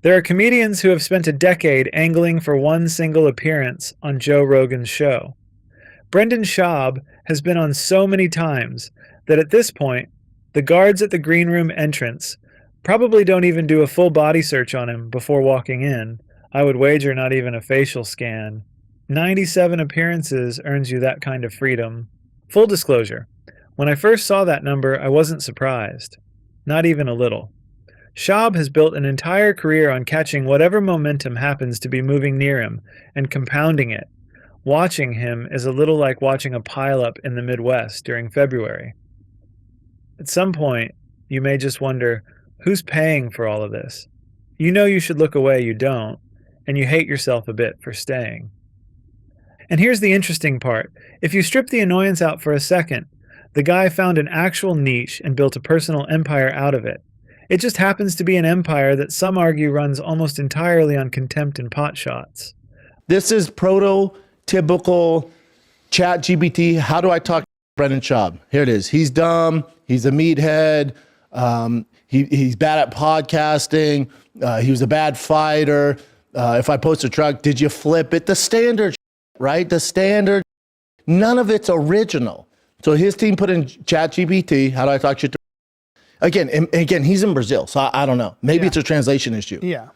There are comedians who have spent a decade angling for one single appearance on Joe Rogan's show. Brendan Schaub has been on so many times that at this point, the guards at the green room entrance probably don't even do a full body search on him before walking in. I would wager not even a facial scan. 97 appearances earns you that kind of freedom. Full disclosure, when I first saw that number, I wasn't surprised. Not even a little. Schaub has built an entire career on catching whatever momentum happens to be moving near him and compounding it. Watching him is a little like watching a pileup in the Midwest during February. At some point, you may just wonder, who's paying for all of this? You know you should look away, you don't, and you hate yourself a bit for staying. And here's the interesting part. If you strip the annoyance out for a second, the guy found an actual niche and built a personal empire out of it. It just happens to be an empire that some argue runs almost entirely on contempt and pot shots. This is prototypical chat GPT. How do I talk to Brendan Schaub? Here it is. He's dumb. He's a meathead. He's bad at podcasting. He was a bad fighter. If I post a truck, did you flip it? The standard, right? The standard. None of it's original. So his team put in chat GPT. How do I talk shit to Again, he's in Brazil, so I don't know. Maybe it's a translation issue. Yeah.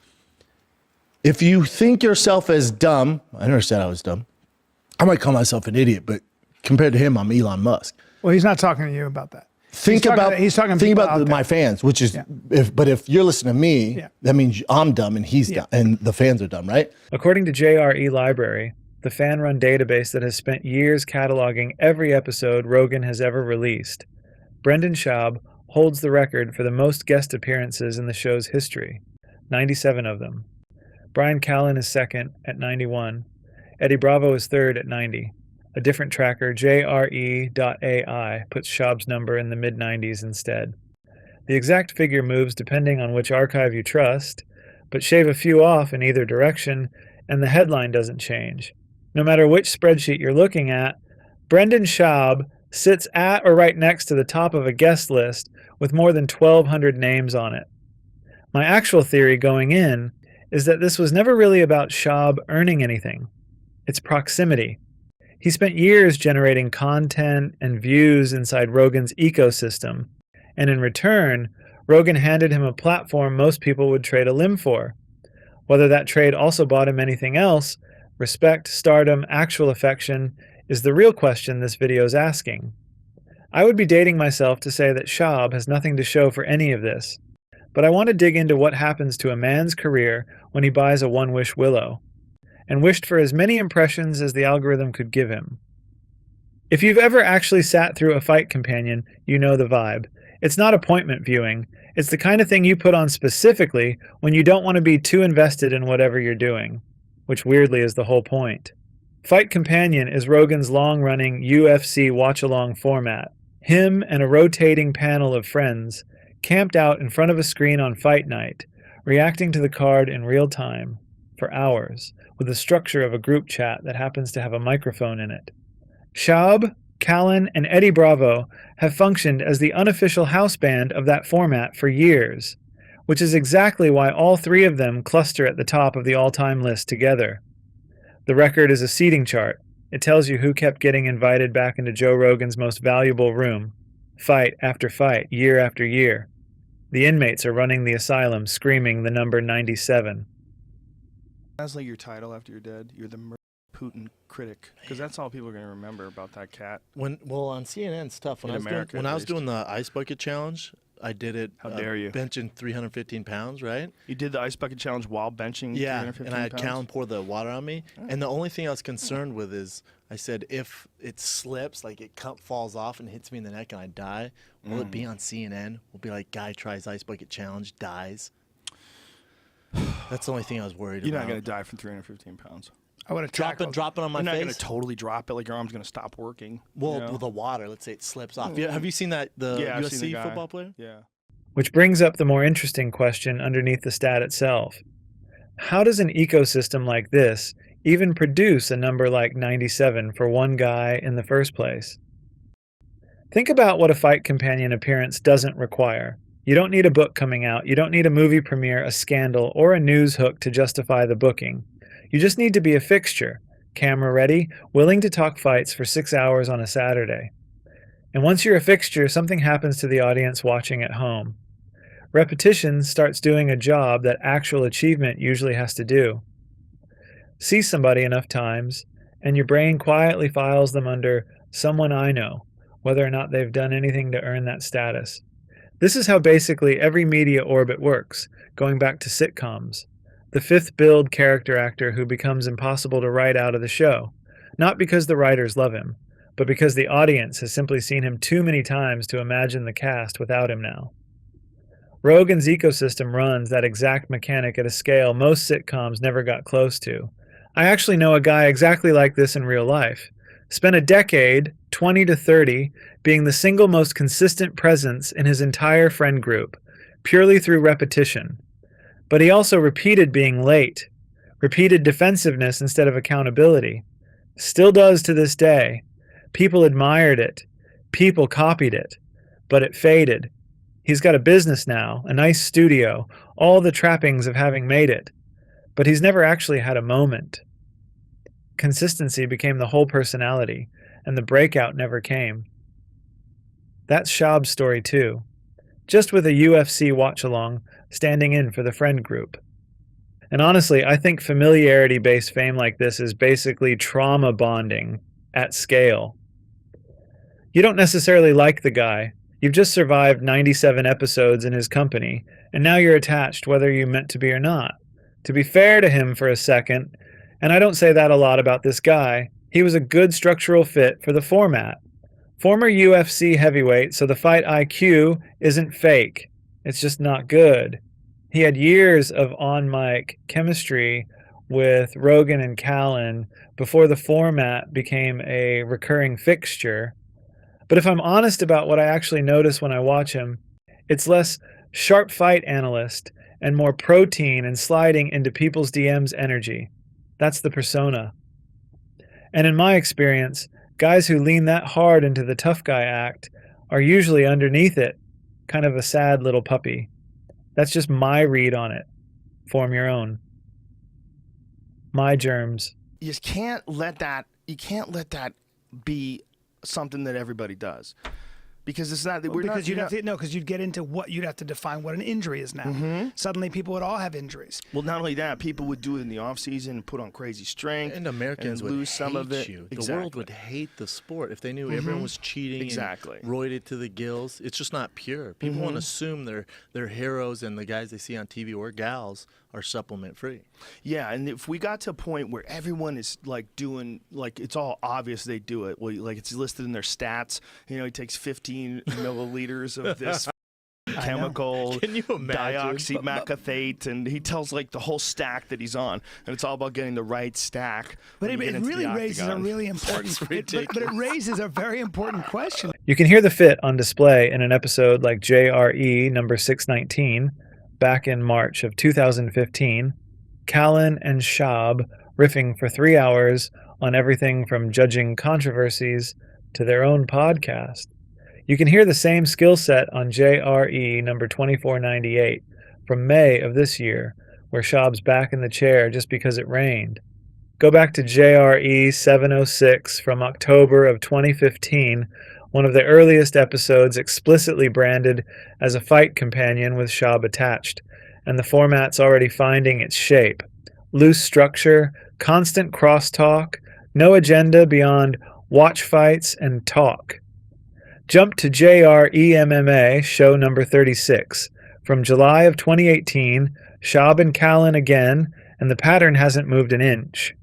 If you think yourself as dumb, I never said I was dumb. I might call myself an idiot, but compared to him, I'm Elon Musk. Well, he's not talking to you about that. Think about my fans, which is, if you're listening to me, that means I'm dumb and he's dumb, and the fans are dumb, right? According to JRE Library, the fan-run database that has spent years cataloging every episode Rogan has ever released, Brendan Schaub holds the record for the most guest appearances in the show's history, 97 of them. Brian Callen is second at 91. Eddie Bravo is third at 90. A different tracker, JRE.AI, puts Schaub's number in the mid-90s instead. The exact figure moves depending on which archive you trust, but shave a few off in either direction, and the headline doesn't change. No matter which spreadsheet you're looking at, Brendan Schaub sits at or right next to the top of a guest list with more than 1,200 names on it. My actual theory going in is that this was never really about Schaub earning anything. It's proximity. He spent years generating content and views inside Rogan's ecosystem, and in return, Rogan handed him a platform most people would trade a limb for. Whether that trade also bought him anything else, respect, stardom, actual affection, is the real question this video is asking. I would be dating myself to say that Schaub has nothing to show for any of this, but I want to dig into what happens to a man's career when he buys a one-wish willow, and wished for as many impressions as the algorithm could give him. If you've ever actually sat through a fight companion, you know the vibe. It's not appointment viewing. It's the kind of thing you put on specifically when you don't want to be too invested in whatever you're doing, which weirdly is the whole point. Fight Companion is Rogan's long-running UFC watch-along format. Him and a rotating panel of friends camped out in front of a screen on fight night, reacting to the card in real time, for hours, with the structure of a group chat that happens to have a microphone in it. Schaub, Callen, and Eddie Bravo have functioned as the unofficial house band of that format for years, which is exactly why all three of them cluster at the top of the all-time list together. The record is a seating chart. It tells you who kept getting invited back into Joe Rogan's most valuable room, fight after fight, year after year. The inmates are running the asylum, screaming the number 97. That's like your title after you're dead. You're the Putin critic, because that's all people are going to remember about that cat. On CNN stuff, when I was doing the ice bucket challenge, I did it. How dare you? Benching 315 pounds, right? You did the ice bucket challenge while benching 315 pounds? And I had Callen pour the water on me. Oh. And the only thing I was concerned with is, I said, if it slips, like it falls off and hits me in the neck and I die, will it be on CNN? Will be like, guy tries ice bucket challenge, dies. That's the only thing I was worried about. You're not going to die from 315 pounds. I would have drop it on my face. You're not going to totally drop it, like your arm's going to stop working. Well, with the water, let's say it slips off. Have you seen that, the USC football player? Yeah. Which brings up the more interesting question underneath the stat itself. How does an ecosystem like this even produce a number like 97 for one guy in the first place? Think about what a Fight Companion appearance doesn't require. You don't need a book coming out. You don't need a movie premiere, a scandal, or a news hook to justify the booking. You just need to be a fixture, camera ready, willing to talk fights for 6 hours on a Saturday. And once you're a fixture, something happens to the audience watching at home. Repetition starts doing a job that actual achievement usually has to do. See somebody enough times, and your brain quietly files them under someone I know, whether or not they've done anything to earn that status. This is how basically every media orbit works, going back to sitcoms. The fifth build character actor who becomes impossible to write out of the show, not because the writers love him, but because the audience has simply seen him too many times to imagine the cast without him now. Rogan's ecosystem runs that exact mechanic at a scale most sitcoms never got close to. I actually know a guy exactly like this in real life. Spent a decade, 20 to 30, being the single most consistent presence in his entire friend group, purely through repetition. But he also repeated being late, repeated defensiveness instead of accountability. Still does to this day. People admired it. People copied it. But it faded. He's got a business now, a nice studio, all the trappings of having made it. But he's never actually had a moment. Consistency became the whole personality, and the breakout never came. That's Schaub's story too. Just with a UFC watch-along, standing in for the friend group. And honestly, I think familiarity-based fame like this is basically trauma bonding at scale. You don't necessarily like the guy. You've just survived 97 episodes in his company, and now you're attached whether you meant to be or not. To be fair to him for a second, and I don't say that a lot about this guy, he was a good structural fit for the format. Former UFC heavyweight, so the fight IQ isn't fake. It's just not good. He had years of on-mic chemistry with Rogan and Callen before the format became a recurring fixture. But if I'm honest about what I actually notice when I watch him, it's less sharp fight analyst and more protein and sliding into people's DMs energy. That's the persona. And in my experience, guys who lean that hard into the tough guy act are usually underneath it, kind of a sad little puppy. That's just my read on it. Form your own. My germs. You can't let that be something that everybody does. Because it's not that we're because you'd get into what you'd have to define what an injury is now. Mm-hmm. Suddenly people would all have injuries. Well, not only that, people would do it in the off season and put on crazy strength, and Americans and would lose some hate of it. you. Exactly. The world would hate the sport if they knew everyone was cheating, exactly, and roided to the gills. It's just not pure. People want to assume their heroes and the guys they see on TV or gals are supplement free. Yeah, and if we got to a point where everyone is like doing, like it's all obvious they do it, well, like it's listed in their stats, you know, he takes 15 milliliters of this chemical, can you imagine? dioxymacathate, and he tells like the whole stack that he's on, and it's all about getting the right stack. But it really raises a really important, but it raises a very important question. You can hear the fit on display in an episode like JRE number 619, back in March of 2015, Callen and Schaub riffing for 3 hours on everything from judging controversies to their own podcast. You can hear the same skill set on JRE number 2498 from May of this year, where Schaub's back in the chair just because it rained. Go back to JRE 706 from October of 2015, one of the earliest episodes explicitly branded as a fight companion with Schaub attached, and the format's already finding its shape. Loose structure, constant crosstalk, no agenda beyond watch fights and talk. Jump to JRE MMA, show number 36, from July of 2018, Schaub and Callen again, and the pattern hasn't moved an inch.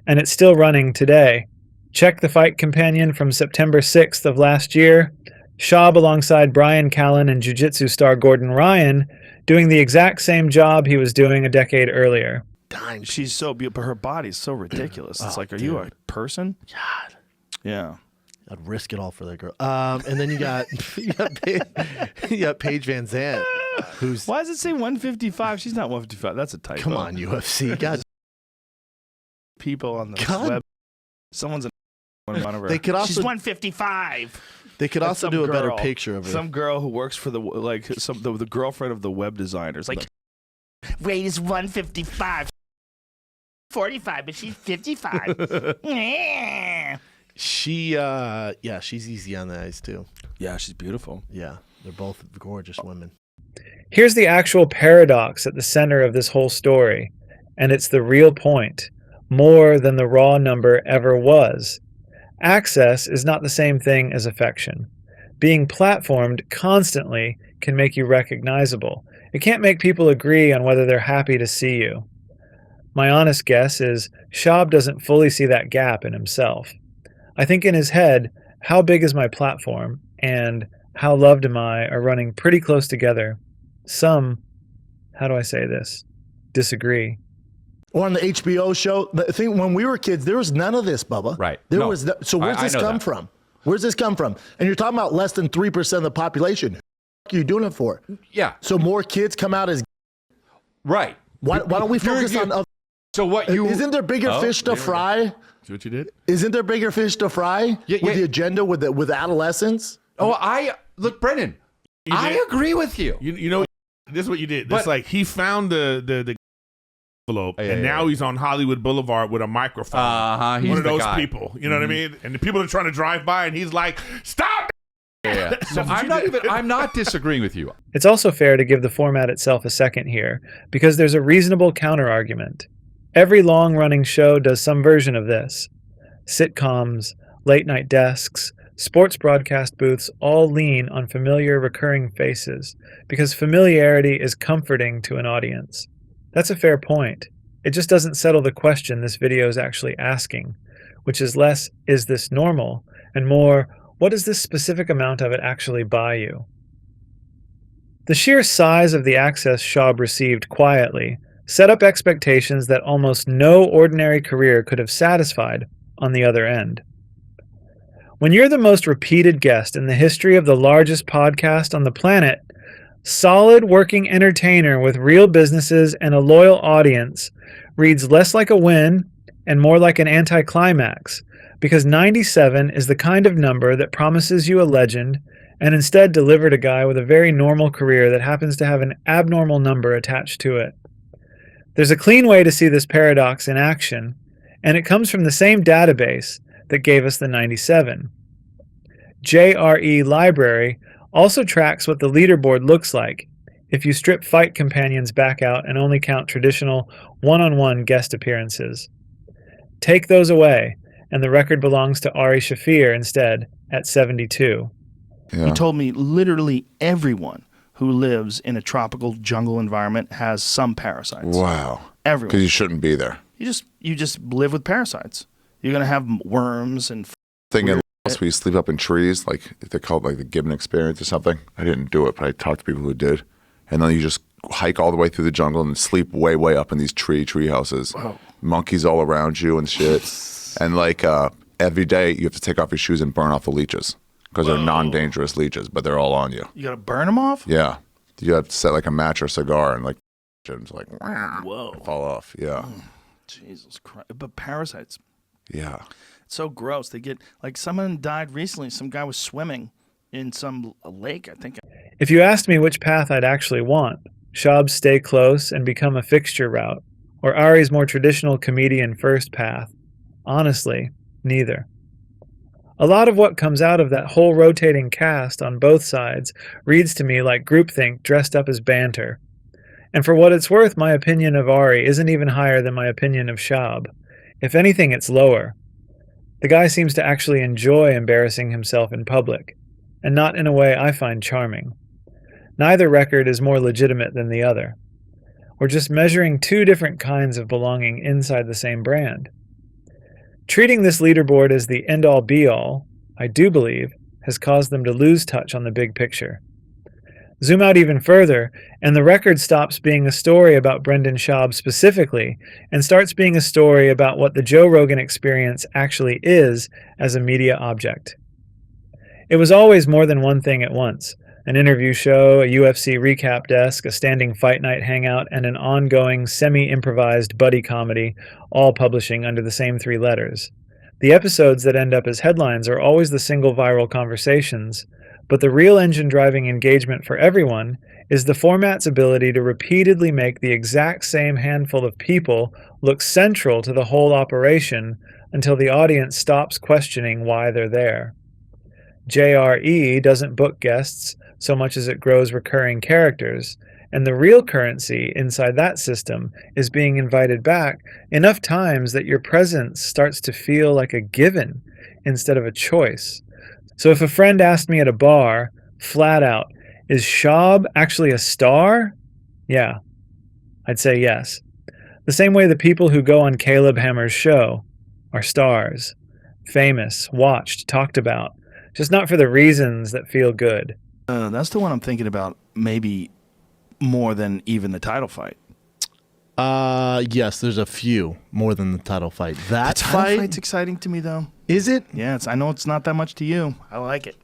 And it's still running today. Check the fight companion from September 6th of last year. Schaub alongside Brian Callen and jiu-jitsu star Gordon Ryan doing the exact same job he was doing a decade earlier. Dang, she's so beautiful, but her body's so ridiculous. It's like, are you a person? God. Yeah. I'd risk it all for that girl. And then you got Paige Van Zandt, who's... Why does it say 155? She's not 155. That's a typo. Come on, UFC. God. People on the web. Someone's They could also She's 155. They could also do a better picture of her. Some girl who works for the girlfriend of the web designers. Like, weight is 155. 45, but she's 55. She's easy on the eyes too. Yeah, she's beautiful. Yeah, they're both gorgeous women. Here's the actual paradox at the center of this whole story, and it's the real point, more than the raw number ever was. Access is not the same thing as affection. Being platformed constantly can make you recognizable. It can't make people agree on whether they're happy to see you. My honest guess is Schaub doesn't fully see that gap in himself. I think in his head, how big is my platform and how loved am I are running pretty close together. Some, how do I say this, disagree. Or on the HBO show, the thing when we were kids, there was none of this, Bubba. Right. So where's this come from? Where's this come from? And you're talking about less than 3% of the population. What are you doing it for? Yeah. So more kids come out as right. Why don't we focus on other? So what you isn't there bigger fish to fry? See what you did? Isn't there bigger fish to fry with the agenda with adolescents? Oh, look, Brendan. I agree with you. You know, this is what you did. It's like he found the envelope, and now he's on Hollywood Boulevard with a microphone. He's one of those guy. people. You know what I mean? And the people are trying to drive by, and he's like, "Stop!" Yeah. So I'm not disagreeing with you. It's also fair to give the format itself a second here, because there's a reasonable counter-argument. Every long-running show does some version of this. Sitcoms, late-night desks, sports broadcast booths all lean on familiar recurring faces, because familiarity is comforting to an audience. That's a fair point. It just doesn't settle the question this video is actually asking, which is less, is this normal, and more, what does this specific amount of it actually buy you? The sheer size of the access Schaub received quietly set up expectations that almost no ordinary career could have satisfied on the other end. When you're the most repeated guest in the history of the largest podcast on the planet, solid working entertainer with real businesses and a loyal audience reads less like a win and more like an anticlimax, because 97 is the kind of number that promises you a legend and instead delivered a guy with a very normal career that happens to have an abnormal number attached to it. There's a clean way to see this paradox in action, and it comes from the same database that gave us the 97. JRE Library also tracks what the leaderboard looks like if you strip fight companions back out and only count traditional one-on-one guest appearances. Take those away, and the record belongs to Ari Shaffir instead at 72. He told me literally everyone who lives in a tropical jungle environment has some parasites. Wow. Everyone. Because you shouldn't be there. You just live with parasites. You're going to have worms and... Thing in Laos, we sleep up in trees, like they call it like the Gibbon experience or something. I didn't do it, but I talked to people who did. And then you just hike all the way through the jungle and sleep way, way up in these tree houses. Wow. Monkeys all around you and shit. And like every day you have to take off your shoes and burn off the leeches. Because they're non-dangerous leeches, but they're all on you. You got to burn them off? Yeah. You have to set like a match or cigar and like, it's like, whoa, fall off. Yeah. Jesus Christ. But parasites. Yeah. It's so gross. They get, like, someone died recently. Some guy was swimming in some lake, I think. If you asked me which path I'd actually want, Schaub's stay close and become a fixture route, or Ari's more traditional comedian first path, honestly, neither. A lot of what comes out of that whole rotating cast on both sides reads to me like groupthink dressed up as banter. And for what it's worth, my opinion of Ari isn't even higher than my opinion of Schaub. If anything, it's lower. The guy seems to actually enjoy embarrassing himself in public, and not in a way I find charming. Neither record is more legitimate than the other. We're just measuring two different kinds of belonging inside the same brand. Treating this leaderboard as the end-all be-all, I do believe, has caused them to lose touch on the big picture. Zoom out even further, and the record stops being a story about Brendan Schaub specifically and starts being a story about what the Joe Rogan experience actually is as a media object. It was always more than one thing at once: an interview show, a UFC recap desk, a standing fight night hangout, and an ongoing, semi-improvised buddy comedy, all publishing under the same three letters. The episodes that end up as headlines are always the single viral conversations, but the real engine driving engagement for everyone is the format's ability to repeatedly make the exact same handful of people look central to the whole operation until the audience stops questioning why they're there. JRE doesn't book guests so much as it grows recurring characters, and the real currency inside that system is being invited back enough times that your presence starts to feel like a given instead of a choice. So if a friend asked me at a bar, flat out, is Schaub actually a star? Yeah, I'd say yes. The same way the people who go on Caleb Hammer's show are stars. Famous, watched, talked about, just not for the reasons that feel good. That's the one I'm thinking about maybe more than even the title fight. Yes, there's a few more than the title fight. That The title fight, fight's exciting to me, though. is it? Yeah, I know it's not that much to you. I like it.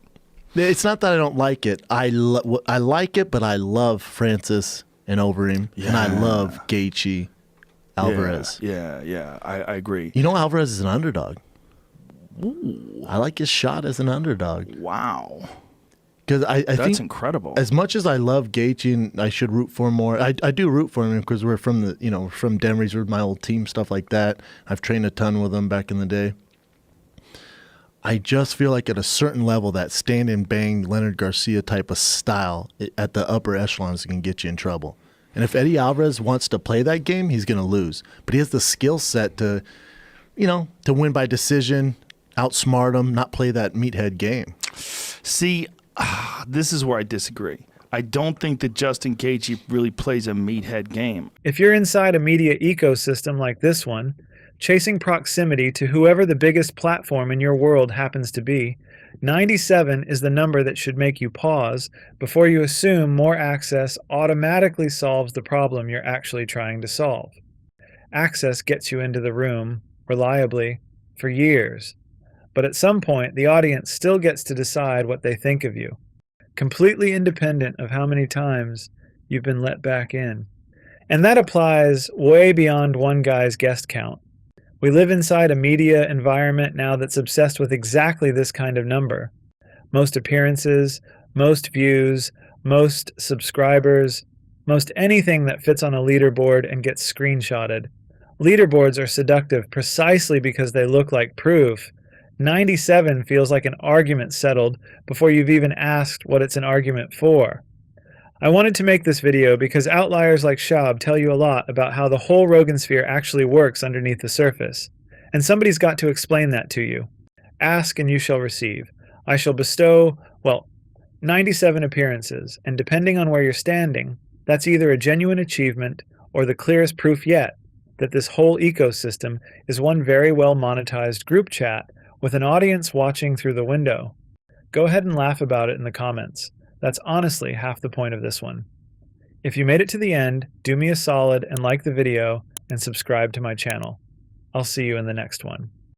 It's not that I don't like it. I like it, but I love Francis and Overeem, and I love Gaethje, Alvarez. Yeah, I agree. You know, Alvarez is an underdog. Ooh. I like his shot as an underdog. Wow. Because I think That's incredible. as much as I love Gaethje and I should root for him more, I do root for him because we're from from Denver. He's my old team, stuff like that. I've trained a ton with him back in the day. I just feel like at a certain level, that stand and bang Leonard Garcia type of style at the upper echelons can get you in trouble. And if Eddie Alvarez wants to play that game, he's going to lose. But he has the skill set to win by decision, outsmart him, not play that meathead game. See, this is where I disagree. I don't think that Justin Gaethje really plays a meathead game. If you're inside a media ecosystem like this one, chasing proximity to whoever the biggest platform in your world happens to be, 97 is the number that should make you pause before you assume more access automatically solves the problem you're actually trying to solve. Access gets you into the room, reliably, for years. But at some point, the audience still gets to decide what they think of you, completely independent of how many times you've been let back in. And that applies way beyond one guy's guest count. We live inside a media environment now that's obsessed with exactly this kind of number. Most appearances, most views, most subscribers, most anything that fits on a leaderboard and gets screenshotted. Leaderboards are seductive precisely because they look like proof. 97 feels like an argument settled before you've even asked what it's an argument for. I wanted to make this video because outliers like Schaub tell you a lot about how the whole Rogan sphere actually works underneath the surface. And somebody's got to explain that to you. Ask and you shall receive. I shall bestow, 97 appearances, and depending on where you're standing, that's either a genuine achievement or the clearest proof yet that this whole ecosystem is one very well monetized group chat with an audience watching through the window. Go ahead and laugh about it in the comments. That's honestly half the point of this one. If you made it to the end, do me a solid and like the video and subscribe to my channel. I'll see you in the next one.